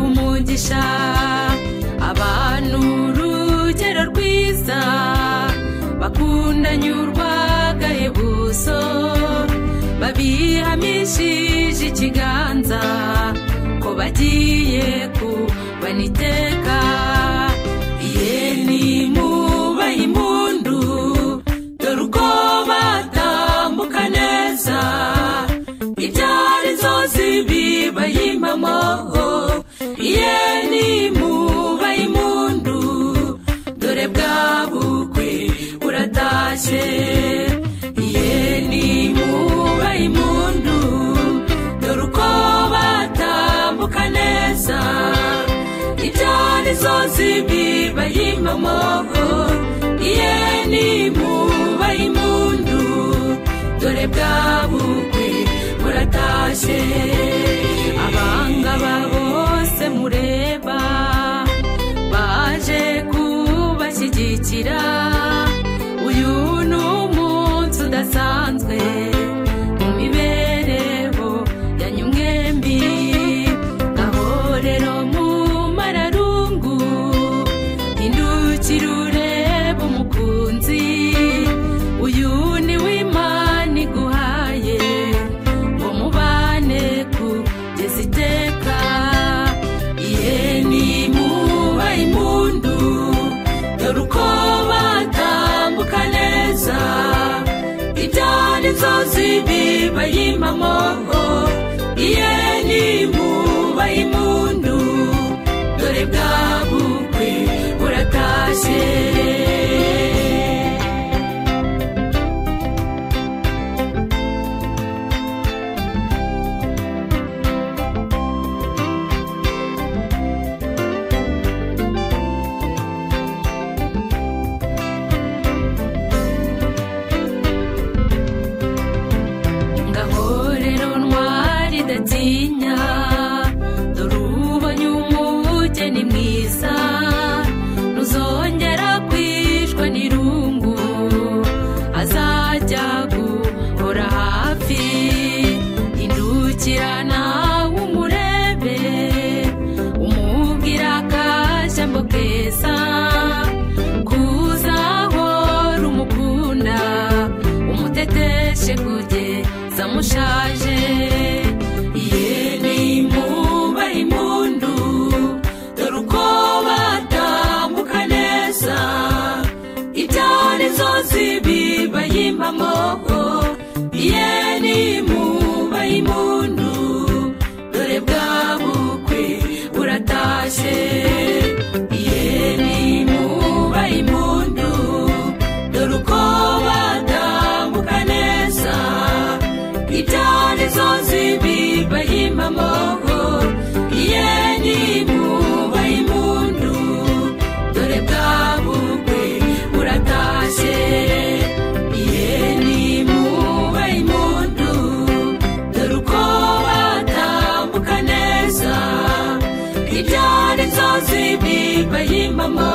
umugisha abantu urugero rwiza bakundanye urw'agahebuzo babihamishije ikiganza ko bagiye kubana iteka. Yeni mubahe impundu dore uko batambuka neza ibyari inzozi bibaye impamo. Yeni mubahe impundu dore bwa bukwe buratashye. Yeni mubahe impundu dore uko batambuka neza ibyari inzozi bibaye impamo. Yeni mubahe impundu dore bwa bukwe buratashye. Abangaba bose mureba baje kubashyigikira, uyu ni umunsi udasanzwe mu mibereho yanyu mwembi. Ngaho rero mu mararungu hindukira urebe umukunzi, uyu ni w'Imana iguhaye ngo mubane kugeza iteka. Yeni mubahe impundu dore uko batambuka neza ibyari inzozi bibaye impamo. Yeni mubahe impundu dore bwa bukwe buratashye. Ngaho rero ntwari idatinya dore ubonye umugeni mwiza, ntuzongera kwicwa n'irungu azajya guhora hafi. Hindukira nawe umurebe umubwira akajambo keza kuzahora umukunda umuteteshe kugeza mushaje. Yeni mubahe impundu dore uko batambuka neza ibyari inzozi bibaye impamo. Yeni mubahe impundu dore bwa bukwe buratashye. Yeni mubahe impundu dore uko batambuka neza ibyari inzozi bibaye impamo. Yeni mubahe impundu dore bwa bukwe buratashye. Yeni mubahe impundu dore uko batambuka neza ibyari inzozi bibaye impamo.